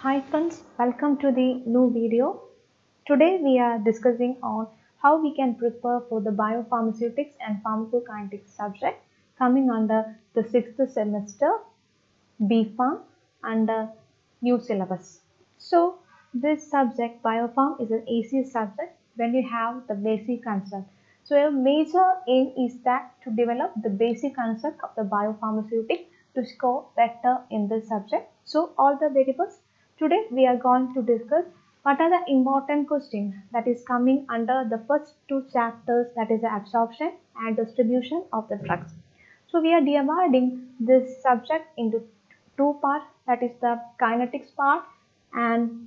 Hi friends, welcome to the new video. Today we are discussing on how we can prepare for the biopharmaceutics and pharmacokinetics subject coming under the 6th semester B.Pharm under new syllabus. So this subject biopharm is an easy subject when you have the basic concept. So your major aim is that to develop the basic concept of the biopharmaceutic to score better in this subject. So all the variables. Today we are going to discuss what are the important questions that is coming under the first two chapters, that is the absorption and distribution of the drugs. So we are dividing this subject into two parts, that is the kinetics part and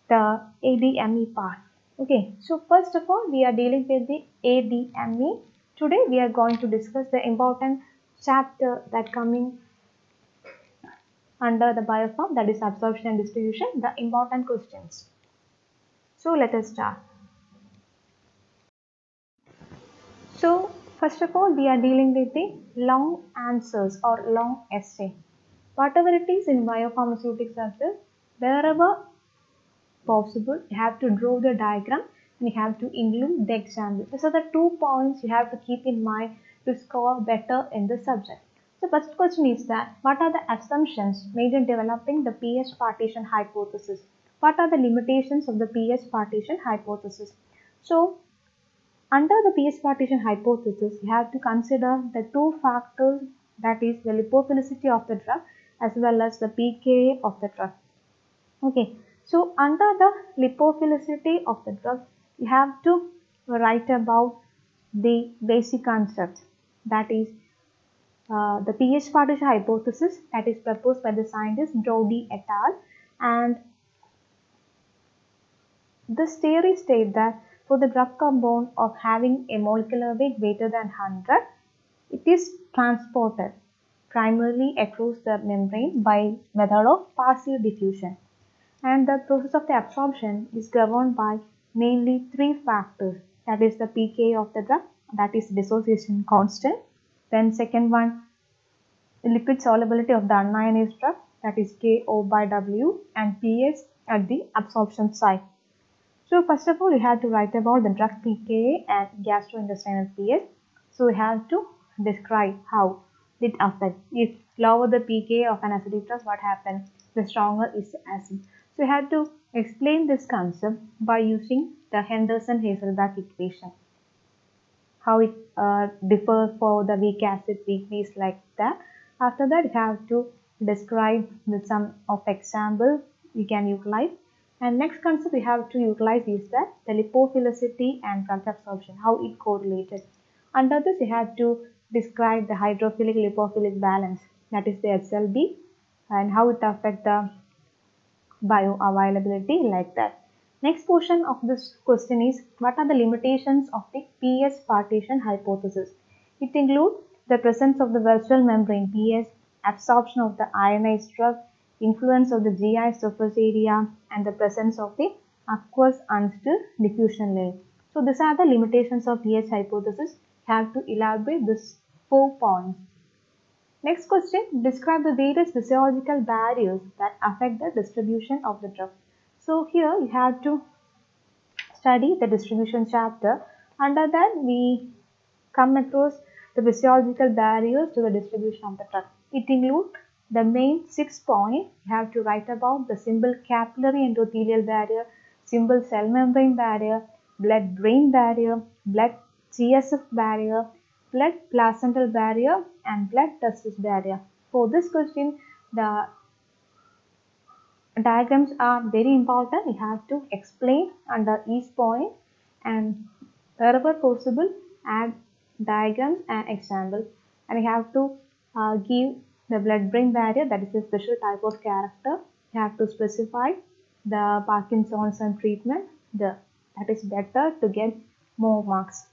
the ADME part. Okay, so first of all we are dealing with the ADME. Today we are going to discuss the important chapter that coming under the biopharm, that is absorption and distribution, the important questions. So let us start. So first of all we are dealing with the long answers or long essay. Whatever it is in biopharmaceutics subject, wherever possible, you have to draw the diagram and you have to include the example. These are the 2 points you have to keep in mind to score better in the subject. So first question is that what are the assumptions made in developing the PS partition hypothesis? What are the limitations of the PS partition hypothesis? So under the PS partition hypothesis, you have to consider the two factors, that is the lipophilicity of the drug as well as the pKa of the drug. Okay, so under the lipophilicity of the drug, you have to write about the basic concept, that is the pH partition hypothesis that is proposed by the scientist Brody et al. And this theory states that for the drug compound of having a molecular weight greater than 100, it is transported primarily across the membrane by method of passive diffusion. And the process of the absorption is governed by mainly three factors, that is the pKa of the drug, that is dissociation constant. Then second one, lipid solubility of the unionized drug, that is Ko by W, and pH at the absorption site. So first of all, you have to write about the drug pKa and gastrointestinal pH. So we have to describe how it affects. If lower the pKa of an acidic drug, what happens? The stronger is the acid. So we have to explain this concept by using the Henderson-Hasselbalch equation. How it differs for the weak acid, weak base, like that. After that, you have to describe with some of example we can utilize. And next concept we have to utilize is that the lipophilicity and drug absorption, how it correlated. Under this, you have to describe the hydrophilic lipophilic balance, that is the HLB, and how it affects the bioavailability, like that. Next portion of this question is what are the limitations of the PS partition hypothesis? It includes the presence of the virtual membrane PS, absorption of the ionized drug, influence of the GI surface area, and the presence of the aqueous unstilled diffusion layer. So these are the limitations of PS hypothesis. You have to elaborate these 4 points. Next question, describe the various physiological barriers that affect the distribution of the drug. So here you have to study the distribution chapter. Under that we come across the physiological barriers to the distribution of the drug. It includes the main 6 points. You have to write about the simple capillary endothelial barrier, simple cell membrane barrier, blood-brain barrier, blood CSF barrier, blood placental barrier, and blood testis barrier. For this question, the diagrams are very important. You have to explain under each point, and wherever possible add diagrams and examples. And you have to give the blood-brain barrier, that is a special type of character. You have to specify the Parkinson's treatment, that is better to get more marks.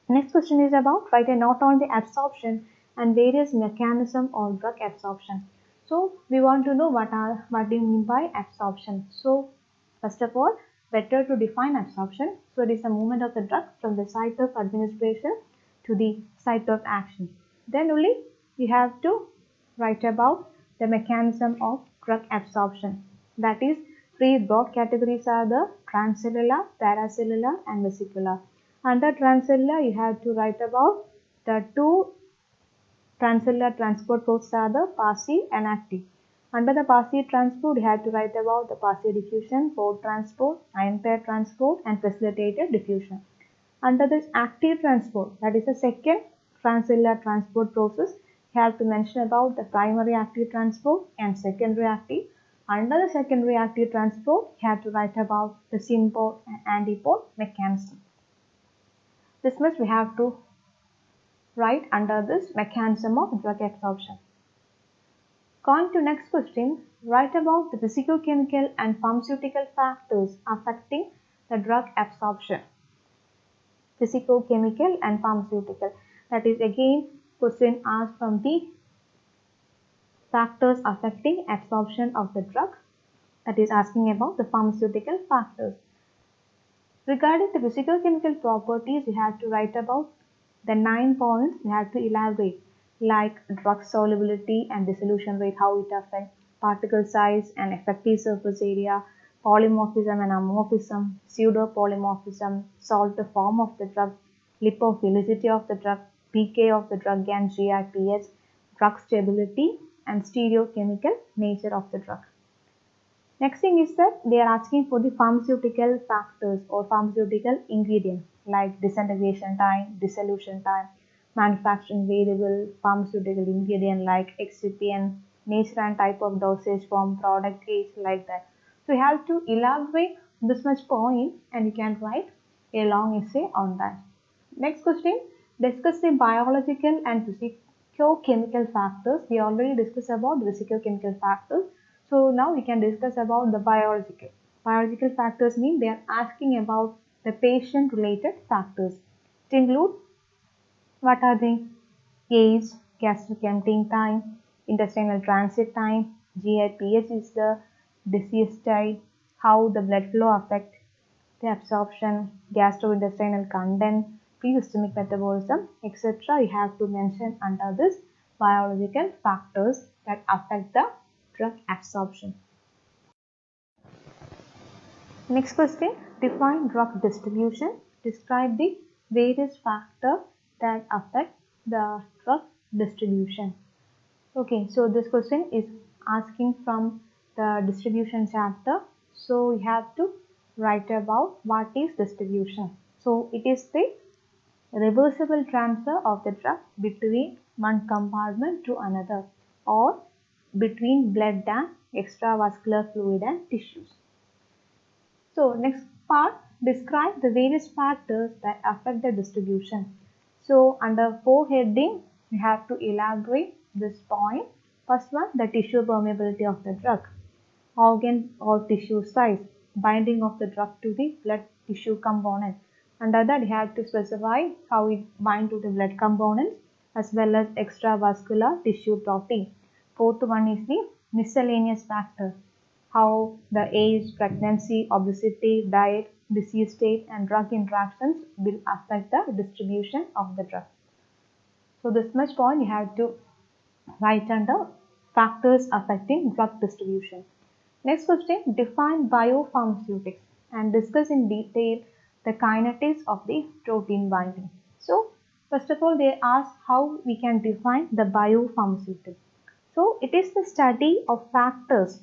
Next question is about write a note on the absorption and various mechanism of drug absorption. So we want to know what do you mean by absorption. So first of all, better to define absorption. So it is the movement of the drug from the site of administration to the site of action. Then only we have to write about the mechanism of drug absorption. That is, three broad categories are the transcellular, paracellular and vesicular. Under transcellular, you have to write about the two transcellular transport processes are the passive and active. Under the passive transport, you have to write about the passive diffusion, pore transport, ion pair transport and facilitated diffusion. Under this active transport, that is the second transcellular transport process, you have to mention about the primary active transport and secondary active. Under the secondary active transport, you have to write about the sympore and antipore mechanism. This much we have to write under this mechanism of drug absorption. Going to next question, write about the physicochemical and pharmaceutical factors affecting the drug absorption. Physicochemical and pharmaceutical. That is again question asked from the factors affecting absorption of the drug. That is asking about the pharmaceutical factors. Regarding the physicochemical properties, you have to write about the 9 points you have to elaborate, like drug solubility and dissolution rate, how it affects particle size and effective surface area, polymorphism and amorphism, pseudopolymorphism, salt form of the drug, lipophilicity of the drug, pK of the drug and GI/pH, drug stability and stereochemical nature of the drug. Next thing is that they are asking for the pharmaceutical factors or pharmaceutical ingredients like disintegration time, dissolution time, manufacturing variable, pharmaceutical ingredient like excipient, nature and type of dosage form, product age, like that. So you have to elaborate this much point and you can write a long essay on that. Next question, discuss the biological and physicochemical factors. We already discussed about the physicochemical factors. So now we can discuss about the biological. Biological factors mean they are asking about the patient related factors. It include what are they? Age, gastric emptying time, intestinal transit time, GI/pH is the disease type, how the blood flow affects the absorption, gastrointestinal content, pre-systemic metabolism, etc. You have to mention under this biological factors that affect the drug absorption. Next question, define drug distribution. Describe the various factors that affect the drug distribution. Okay, so this question is asking from the distribution chapter. So you have to write about what is distribution. So it is the reversible transfer of the drug between one compartment to another or between blood and extravascular fluid and tissues. So next part, describe the various factors that affect the distribution. So under 4 heading, we have to elaborate this point. First one, the tissue permeability of the drug, organ or tissue size, binding of the drug to the blood tissue component. Under that, you have to specify how it binds to the blood components as well as extravascular tissue protein. Fourth one is the miscellaneous factor, how the age, pregnancy, obesity, diet, disease state and drug interactions will affect the distribution of the drug. So this much point you have to write under factors affecting drug distribution. Next question, define biopharmaceutics and discuss in detail the kinetics of the protein binding. So first of all, they ask how we can define the biopharmaceutics. So it is the study of factors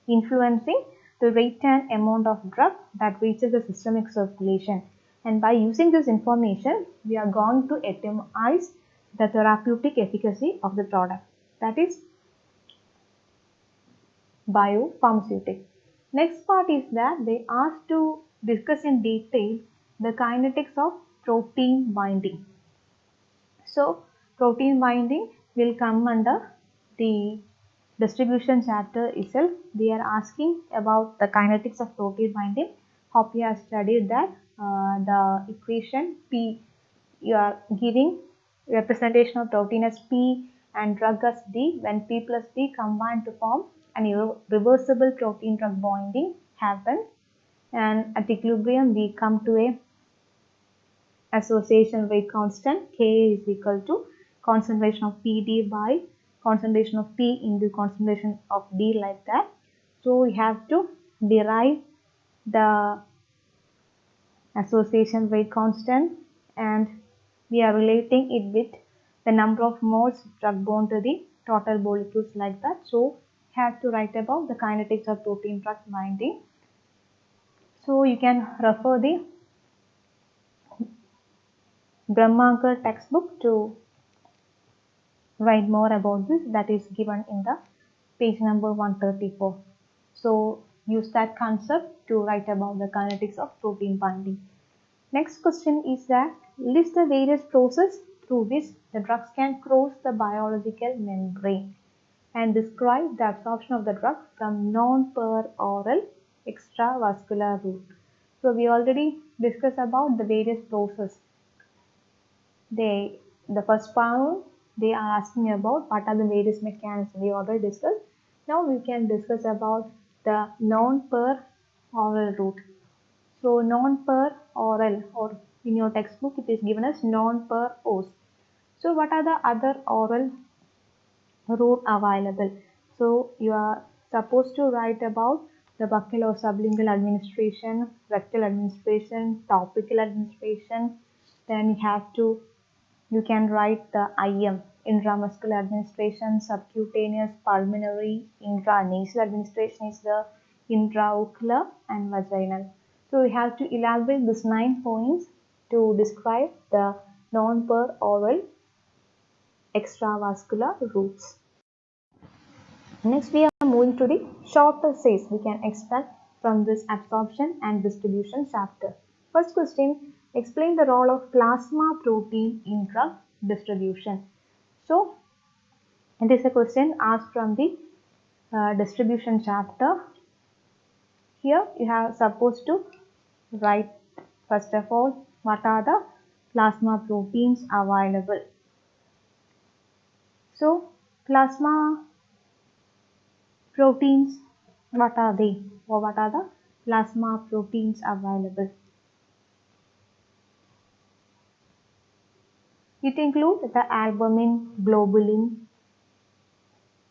influencing the rate and amount of drug that reaches the systemic circulation. And by using this information, we are going to itemize the therapeutic efficacy of the product. That is biopharmaceutics. Next part is that they ask to discuss in detail the kinetics of protein binding. So protein binding will come under the distribution chapter itself. They are asking about the kinetics of protein binding. Hope you have studied that the equation P, you are giving representation of protein as P and drug as D. When P plus D combine to form an irreversible protein drug binding happens, and at equilibrium we come to a association rate constant Ka is equal to concentration of Pd by concentration of P into concentration of D, like that. So we have to derive the association rate constant, and we are relating it with the number of moles drug bound to the total molecules like that. So have to write about the kinetics of protein drug binding. So you can refer the Brahmankar textbook to write more about this, that is given in the page number 134. So use that concept to write about the kinetics of protein binding. Next question is that list the various processes through which the drugs can cross the biological membrane and describe the absorption of the drug from non-peroral extravascular route. So we already discussed about the various processes. The first part they are asking about what are the various mechanisms we already discussed. Now we can discuss about the non-peroral route. So non-peroral, or in your textbook it is given as non-per-os. So what are the other oral route available? So you are supposed to write about the buccal or sublingual administration, rectal administration, topical administration. Then you can write the IM, intramuscular administration, subcutaneous, pulmonary, intranasal administration is the intraocular and vaginal. So we have to elaborate these 9 points to describe the non-peroral extravascular routes. Next, we are moving to the shorter says we can expect from this absorption and distribution chapter. First question, explain the role of plasma protein in drug distribution. So, it is a question asked from the distribution chapter. Here, you have supposed to write first of all what are the plasma proteins available. So, plasma proteins, what are they, or what are the plasma proteins available? It includes the albumin, globulin.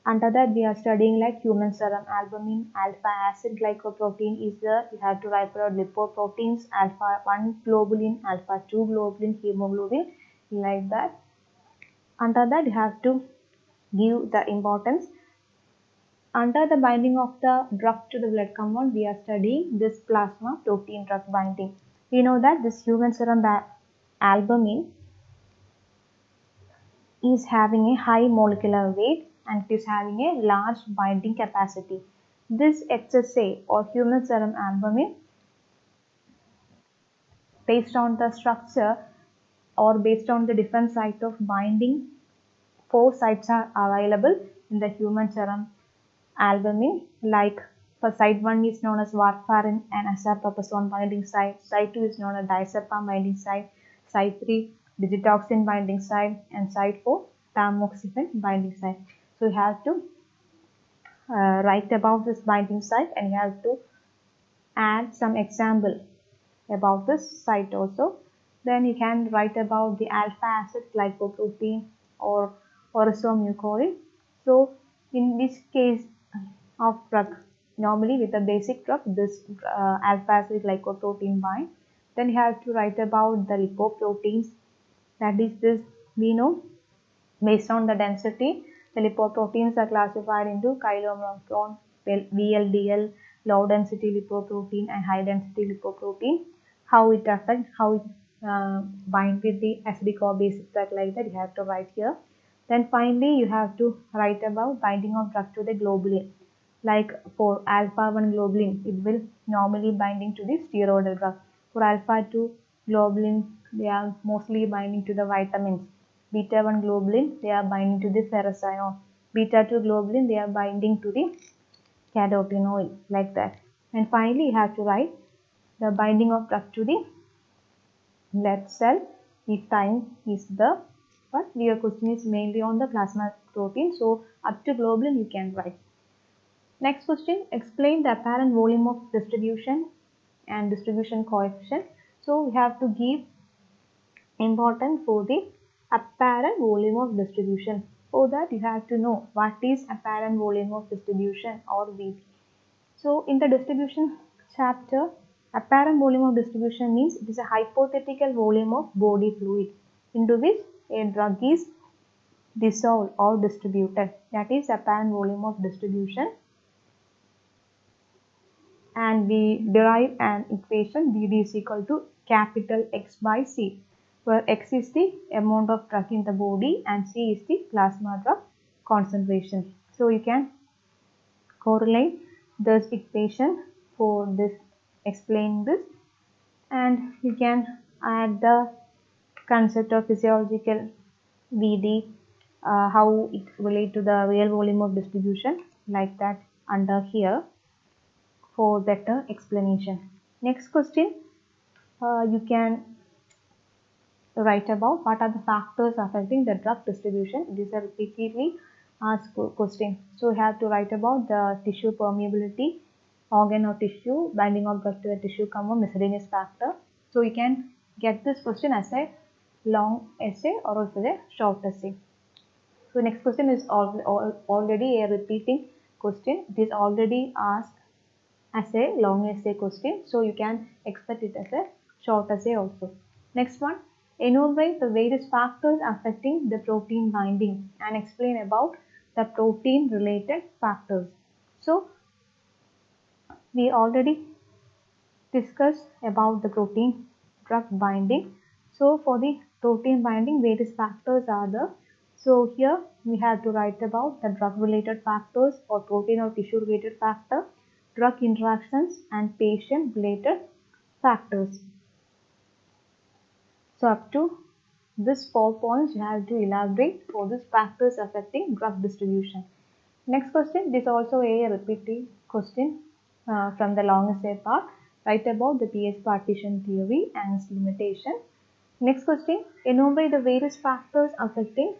Under that we are studying like human serum albumin, alpha acid glycoprotein is there. You have to write for lipoproteins, alpha 1 globulin, alpha 2 globulin, hemoglobin, like that. Under that you have to give the importance. Under the binding of the drug to the blood compound, we are studying this plasma protein drug binding. We know that this human serum albumin is having a high molecular weight and it is having a large binding capacity. This HSA or human serum albumin, based on the structure or based on the different site of binding, 4 sites are available in the human serum albumin. Like for site 1 is known as warfarin and azathioprine binding site, site 2 is known as diazepam binding site, site 3 digitoxin binding site, and site 4 tamoxifen binding site. So you have to write about this binding site and you have to add some example about this site also. Then you can write about the alpha acid glycoprotein or orosomucoid. So in this case of drug, normally with a basic drug, this alpha acid glycoprotein bind. Then you have to write about the lipoproteins. That is this, we know based on the density, the lipoproteins are classified into chylomicron, VLDL, low density lipoprotein and high density lipoprotein. How it affects, how it bind with the acidic or basic drug, like that you have to write here. Then finally you have to write about binding of drug to the globulin. Like for alpha 1 globulin, it will normally binding to the steroidal drug. For alpha 2 globulin, they are mostly binding to the vitamins. Beta 1 globulin, they are binding to the ferrocyanol. Beta 2 globulin, they are binding to the carotenoid, like that. And finally, you have to write the binding of drug to the blood cell if time is the, but your question is mainly on the plasma protein. So up to globulin you can write. Next question, explain the apparent volume of distribution and distribution coefficient. So we have to give important for the apparent volume of distribution. For that you have to know what is apparent volume of distribution or VD. So in the distribution chapter, apparent volume of distribution means it is a hypothetical volume of body fluid into which a drug is dissolved or distributed. That is apparent volume of distribution. And we derive an equation BD is equal to capital X by C, where X is the amount of drug in the body and C is the plasma drug concentration. So you can correlate this equation for this, explain this, and you can add the concept of physiological VD, how it relate to the real volume of distribution, like that under here for better explanation. Next question, you can write about what are the factors affecting the drug distribution. It is a repeatedly asked question. So you have to write about the tissue permeability, organ or tissue, binding of drug to the tissue, miscellaneous factor. So you can get this question as a long essay or also a short essay. So next question is already a repeating question. It is already asked as a long essay question, so you can expect it as a short essay also. Next one, enumerate the various factors affecting the protein binding and explain about the protein related factors. So we already discussed about the protein drug binding. So for the protein binding, various factors are there. So here we have to write about the drug related factors or protein or tissue related factor, drug interactions and patient related factors. So up to this 4 points you have to elaborate for these factors affecting drug distribution. Next question, this is also a repeating question from the long essay part. Write about the pH partition theory and its limitation. Next question, enumerate the various factors affecting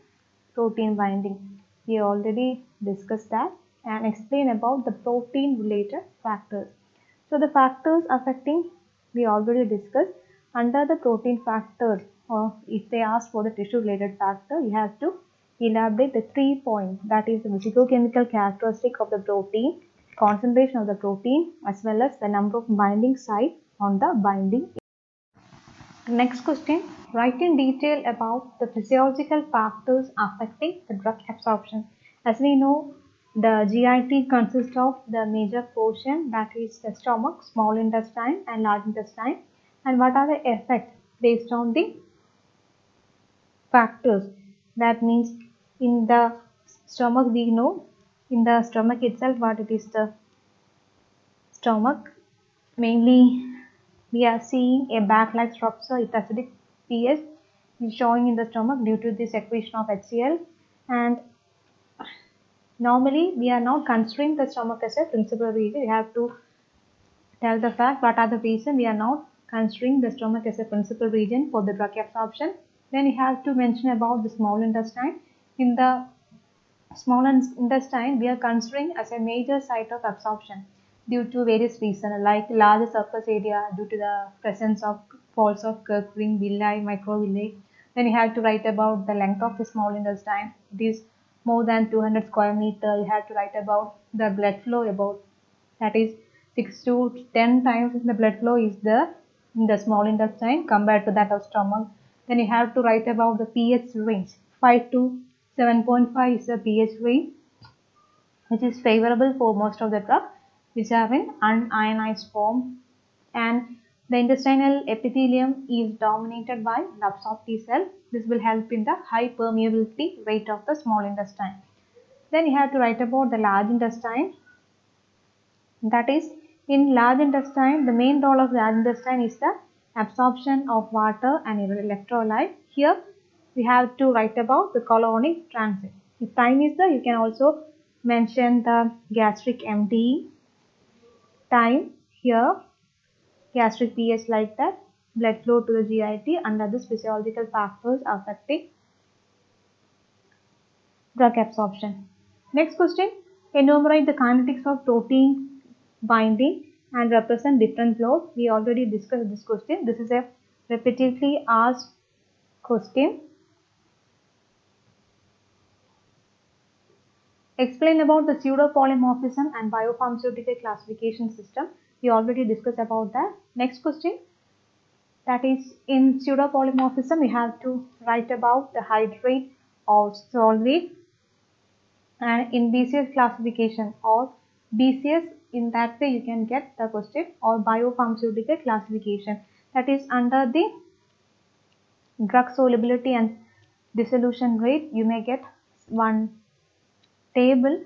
protein binding. We already discussed that, and explain about the protein related factors. So the factors affecting we already discussed. Under the protein factors, or if they ask for the tissue related factor, you have to elaborate the 3 points, that is the physicochemical characteristic of the protein, concentration of the protein, as well as the number of binding sites on the binding. Next question, write in detail about the physiological factors affecting the drug absorption. As we know, the GIT consists of the major portion, that is the stomach, small intestine and large intestine. And what are the effects based on the factors? That means in the stomach, we know in the stomach itself what it is, the stomach. Mainly we are seeing a back-like structure with acidic pH is showing in the stomach due to the secretion of HCl, and normally we are not considering the stomach as a principal region. We have to tell the fact what are the reasons we are not considering the stomach as a principal region for the drug absorption. Then you have to mention about the small intestine. In the small intestine, we are considering as a major site of absorption due to various reasons, like larger surface area due to the presence of folds of Kerckring, villi, microvilli. Then you have to write about the length of the small intestine. It is more than 200 square meter. You have to write about the blood flow, about that is 6 to 10 times the blood flow is there in the small intestine compared to that of stomach. Then you have to write about the pH range. 5 to 7.5 is the pH range, which is favorable for most of the drugs which are in unionized form. And the intestinal epithelium is dominated by Lobsov T cell. This will help in the high permeability rate of the small intestine. Then you have to write about the large intestine. That is, in large intestine, the main role of large intestine is the absorption of water and electrolyte. Here we have to write about the colonic transit. If time is there, you can also mention the gastric emptying time. Here gastric pH like that, blood flow to the GIT under the physiological factors affecting drug absorption. Next question, enumerate the kinetics of protein binding and represent different loads. We already discussed this question. This is a repeatedly asked question. Explain about the pseudopolymorphism and biopharmaceutical classification system. We already discussed about that. Next question, that is in pseudopolymorphism, we have to write about the hydrate or solvate, and in BCS classification or BCS, in that way you can get the question, or biopharmaceutical classification, that is under the drug solubility and dissolution rate. You may get one table,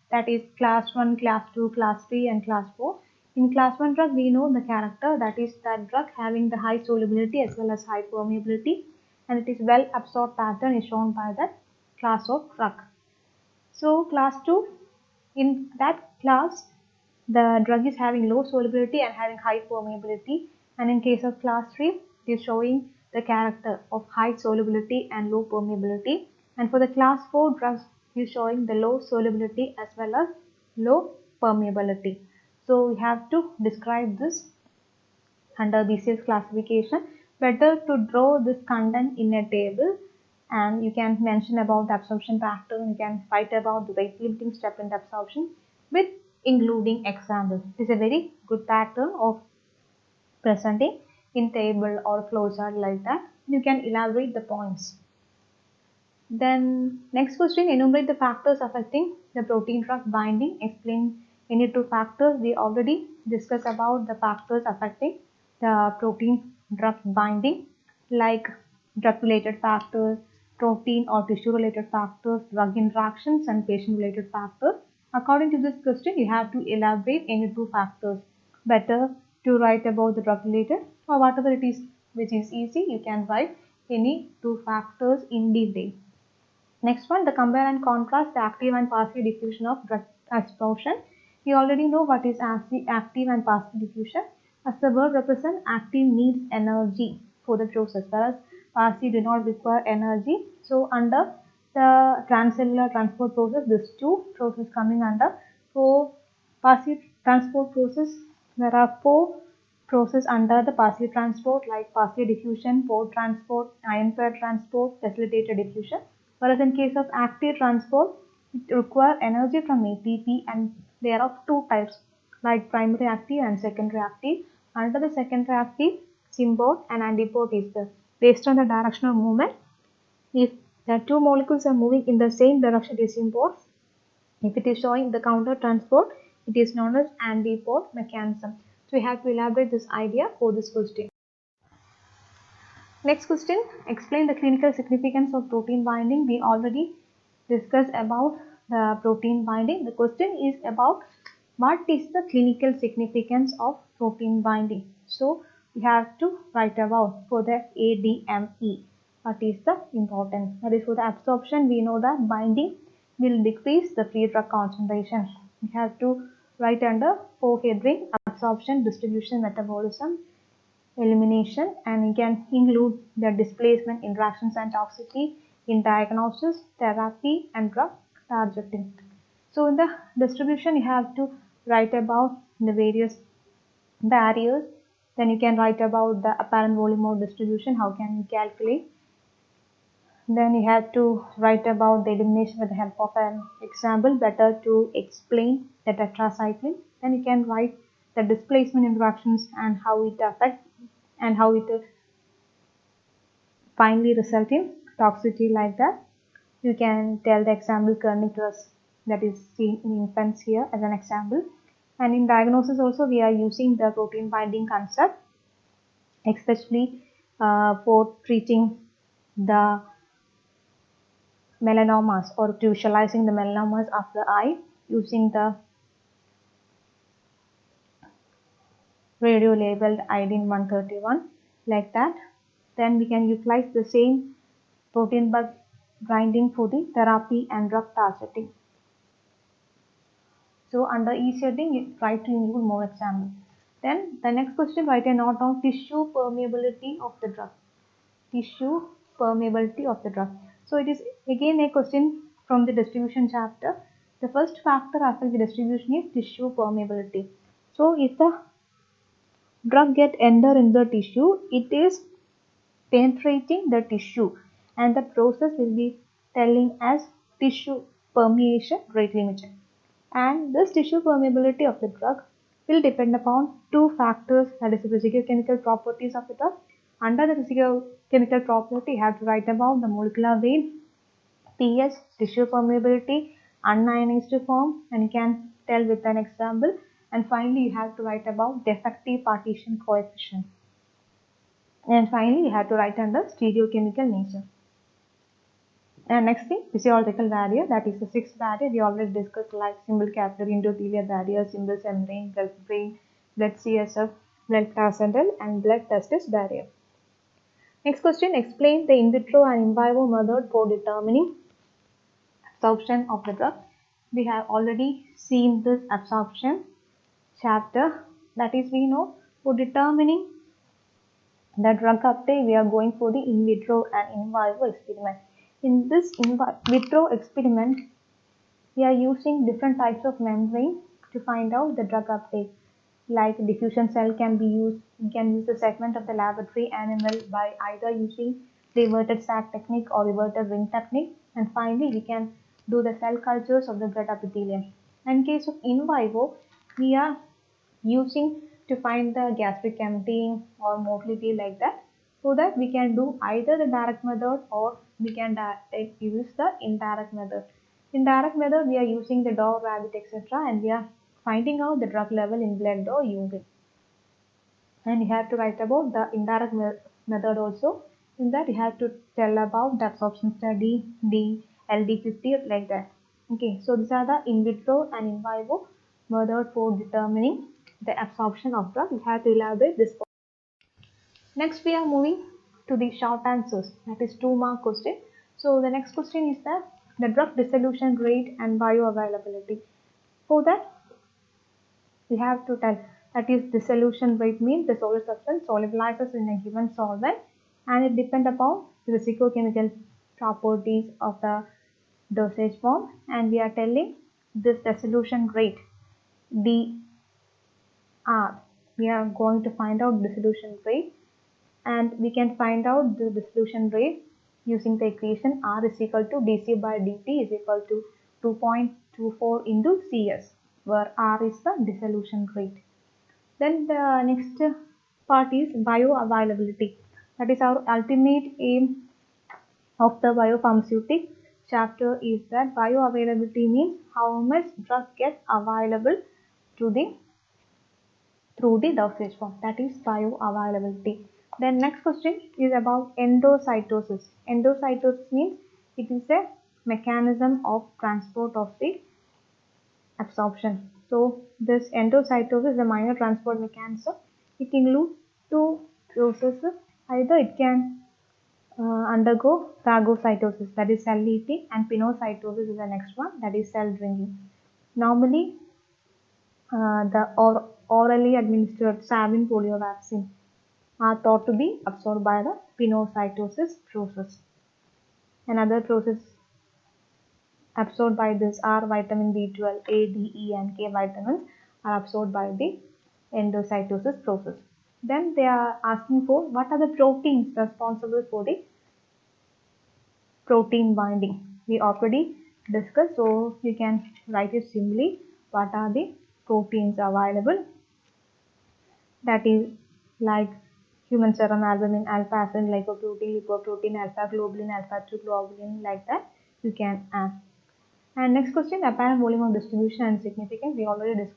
that is class 1, class 2, class 3 and class 4. In class 1 drug, we know the character, that is that drug having the high solubility as well as high permeability, and it is well absorbed pattern is shown by that class of drug. So class 2, in that class the drug is having low solubility and having high permeability, and in case of class 3 it is showing the character of high solubility and low permeability, and for the class 4 drugs is showing the low solubility as well as low permeability. So we have to describe this under BCS classification. Better to draw this content in a table, and you can mention about the absorption factor, you can write about the rate limiting step in the absorption with including examples. It is a very good pattern of presenting in table or flowchart like that. You can elaborate the points. Then next question, enumerate the factors affecting the protein drug binding. Explain any two factors. We already discussed about the factors affecting the protein drug binding, like drug related factors, protein or tissue related factors, drug interactions and patient related factors. According to this question, you have to elaborate any two factors. Better to write about the drug related, or whatever it is which is easy, you can write any two factors in detail. Next one, the compare and contrast the active and passive diffusion of drug absorption. You already know what is active and passive diffusion. As the word represents, active needs energy for the process, whereas passive do not require energy. So under the transcellular transport process, these two processes coming under. For passive transport process, there are four processes under the passive transport, like passive diffusion, port transport, ion pair transport, facilitated diffusion. Whereas in case of active transport, it requires energy from ATP, and there are two types, like primary active and secondary active. Under the secondary active, symbol and antipode is the based on the direction of movement. If the two molecules are moving in the same direction, it is symbol. If it is showing the counter transport, it is known as antipode mechanism. So we have to elaborate this idea for this question. Next question, explain the clinical significance of protein binding. We already discussed about the protein binding. The question is about what is the clinical significance of protein binding. So we have to write about for the ADME. What is the importance? That is for the absorption. We know that binding will decrease the free drug concentration. We have to write under 4 heading: absorption, distribution, metabolism, elimination, and you can include the displacement, interactions and toxicity in diagnosis, therapy and drug targeting. So in the distribution, you have to write about the various barriers. Then you can write about the apparent volume of distribution, how can you calculate. Then you have to write about the elimination with the help of an example. Better to explain the tetracycline. Then you can write the displacement interactions and how it affects and how it finally result in toxicity like that. You can tell the example kernicterus, that is seen in infants here as an example. And in diagnosis also, we are using the protein binding concept, especially for treating the melanomas or to visualizing the melanomas of the eye using the radio labeled iodine 131 like that. Then we can utilize the same protein binding for the therapy and drug targeting. So under each heading, you try to include more examples. Then the next question, write a note on tissue permeability of the drug. Tissue permeability of the drug. So it is again a question from the distribution chapter. The first factor affecting the distribution is tissue permeability. So if the drug enter in the tissue, it is penetrating the tissue, and the process will be telling as tissue permeation rate limited. And this tissue permeability of the drug will depend upon two factors, that is the physicochemical properties of the drug. Under the physicochemical property, you have to write about the molecular weight, pH, tissue permeability, unionized form, and you can tell with an example. And finally, you have to write about defective partition coefficient. And finally, you have to write under stereochemical nature. And next thing, physiological barrier, that is the sixth barrier. We already discussed like simple capillary endothelial barrier, simple membrane, blood brain, blood CSF, blood placental, and blood testis barrier. Next question, explain the in vitro and in vivo method for determining absorption of the drug. We have already seen this absorption chapter. That is, we know for determining the drug uptake, we are going for the in vitro and in vivo experiment. In this in vitro experiment, we are using different types of membrane to find out the drug uptake. Like diffusion cell can be used, we can use the segment of the laboratory animal by either using reverted sac technique or reverted ring technique. And finally, we can do the cell cultures of the blood epithelium. In case of in vivo, we are using to find the gastric emptying or motility like that, so that we can do either the direct method or we can use the indirect method. In direct method, we are using the dog, rabbit, etc., and we are finding out the drug level in blood or urine. And you have to write about the indirect method also. In that, you have to tell about the absorption study, the LD50 like that. Okay, so these are the in vitro and in vivo method for determining the absorption of drug. You have to elaborate this. Next, we are moving to the short answers, that is 2-mark question. So the next question is the drug dissolution rate and bioavailability. For that, we have to tell, that is dissolution rate means the solid substance solubilizes in a given solvent, and it depends upon the physicochemical properties of the dosage form, and we are telling this dissolution rate dR. We are going to find out dissolution rate, and we can find out the dissolution rate using the equation R is equal to dC by dt is equal to 2.24 into Cs, where R is the dissolution rate. Then the next part is bioavailability. That is our ultimate aim of the biopharmaceutic chapter, is that bioavailability means how much drug gets available through the dosage form. That is bioavailability. Then next question is about endocytosis. Endocytosis means it is a mechanism of transport of the absorption. So this endocytosis is a minor transport mechanism. It includes two processes. Either it can undergo phagocytosis, that is cell eating, and pinocytosis is the next one, that is cell drinking. Normally, the orally administered Savin polio vaccine are thought to be absorbed by the pinocytosis process. Another process absorbed by this are vitamin B12, A, D, E, and K vitamins are absorbed by the endocytosis process. Then they are asking for what are the proteins responsible for the protein binding. We already discussed, so you can write it simply. What are the proteins available? That is like human serum albumin, alpha acid lipoprotein, lipoprotein, alpha globulin, alpha 2 globulin, like that you can ask. And next question, apparent volume of distribution and significance. We already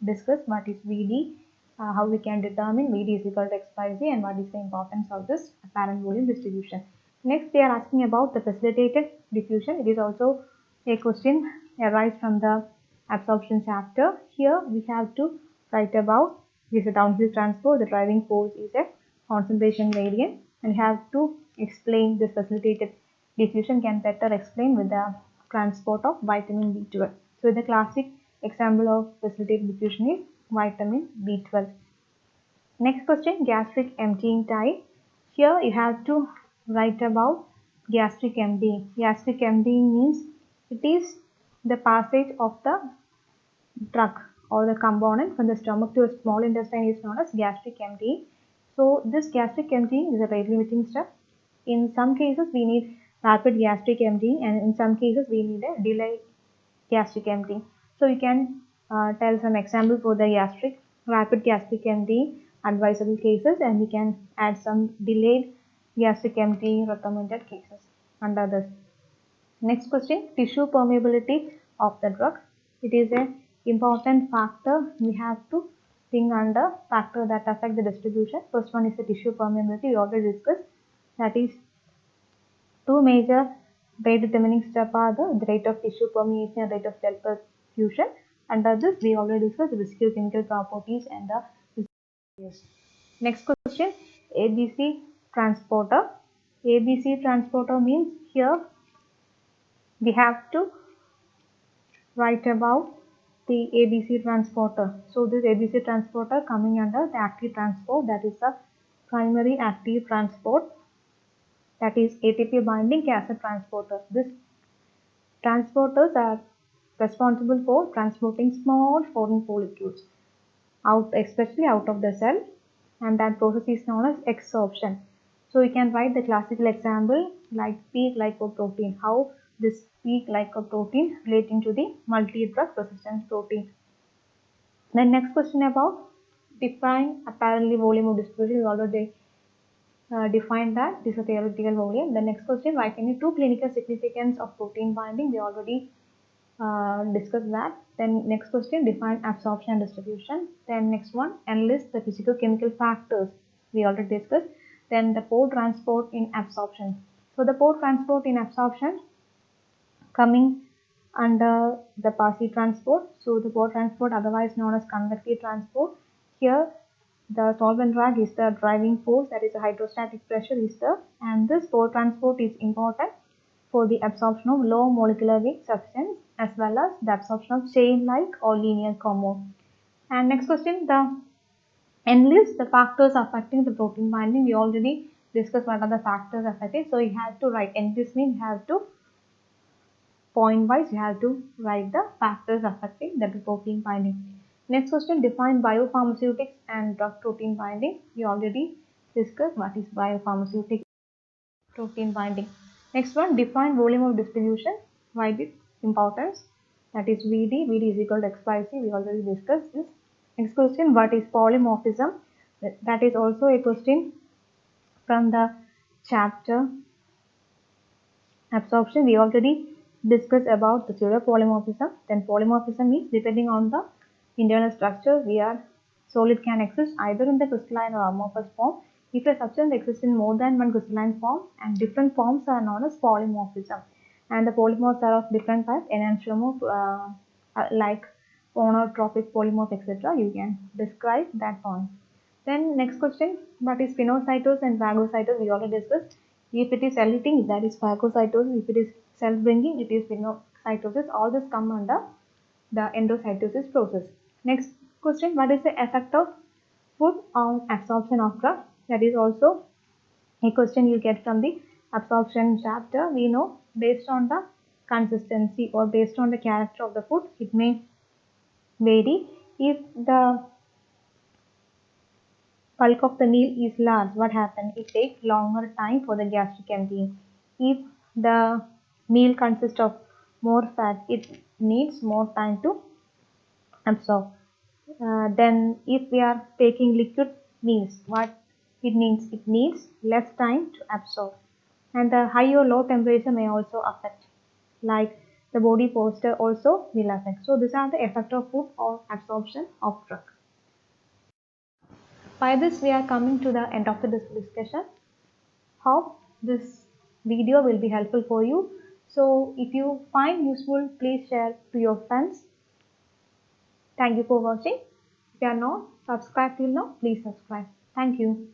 discussed what is VD, how we can determine VD is equal to X by Z, and what is the importance of this apparent volume distribution. Next, they are asking about the facilitated diffusion. It is also a question arise from the absorption chapter. Here we have to write about this downhill transport. The driving force is a concentration gradient, and we have to explain this facilitated diffusion can better explain with the transport of vitamin B12. So the classic example of facilitated diffusion is vitamin B12. Next question, gastric emptying type. Here you have to write about gastric emptying. Gastric emptying means it is the passage of the drug or the component from the stomach to a small intestine is known as gastric emptying. So this gastric emptying is a rate limiting step. In some cases we need rapid gastric emptying, and in some cases we need a delay gastric emptying. So you can tell some example for the rapid gastric emptying advisable cases, and we can add some delayed gastric emptying recommended cases and others. Next question, tissue permeability of the drug. It is an important factor. We have to think under factor that affect the distribution. First one is the tissue permeability. We already discussed. That is, two major rate determining steps are the rate of tissue permeation and rate of cell perfusion. Under this, we already discussed the residual chemical properties and the next question, ABC transporter. ABC transporter means here we have to write about the ABC transporter. So this ABC transporter coming under the active transport, that is the primary active transport, that is ATP binding cassette transporter. This transporters are responsible for transporting small foreign molecules out, especially out of the cell, and that process is known as exsorption. So we can write the classical example like P-glycoprotein, how this P-glycoprotein relating to the multi-drug resistant protein. Then next question about define apparently volume of distribution. We already defined that. This is a theoretical volume. The next question, write any two clinical significance of protein binding. We already discussed that. Then next question, define absorption and distribution. Then next one, enlist the physical chemical factors. We already discussed. Then the pore transport in absorption. So the pore transport in absorption coming under the passive transport. So the pore transport, otherwise known as convective transport. Here the solvent drag is the driving force, that is the hydrostatic pressure is there, and this pore transport is important for the absorption of low molecular weight substance as well as the absorption of chain-like or linear compound. And next question, the enlist the factors affecting the protein binding. We already discussed what are the factors affected. So you have to write enlist means you have to point wise you have to write the factors affecting the protein binding. Next question, define biopharmaceutics and drug protein binding. We already discussed what is biopharmaceutics protein binding. Next one, define volume of distribution. Write its importance. That is VD. VD is equal to X by C. We already discussed this. Next question, what is polymorphism? That is also a question from the chapter absorption. We already discussed about the pseudopolymorphism. Then polymorphism means depending on the internal structure, solid can exist either in the crystalline or amorphous form. If a substance exists in more than one crystalline form, and different forms are known as polymorphism. And the polymorphs are of different types, enantiomer, like phonotropic polymorph, etc. You can describe that point. Then next question, what is pinocytosis and phagocytosis? We already discussed. If it is cell eating, that is phagocytosis. If it is cell bringing, it is pinocytosis. All this come under the endocytosis process. Next question, what is the effect of food on absorption of drug? That is also a question you get from the absorption chapter. We know based on the consistency or based on the character of the food, it may vary. If the bulk of the meal is large, what happens? It takes longer time for the gastric emptying. If the meal consists of more fat, it needs more time to absorb. Then if we are taking liquid meals, what it means? It needs less time to absorb. And the high or low temperature may also affect, like the body posture also will affect. So these are the effect of food on absorption of drug. By this we are coming to the end of the discussion. Hope this video will be helpful for you. So if you find useful, please share to your friends. Thank you for watching. If you are not subscribed till now, please subscribe. Thank you.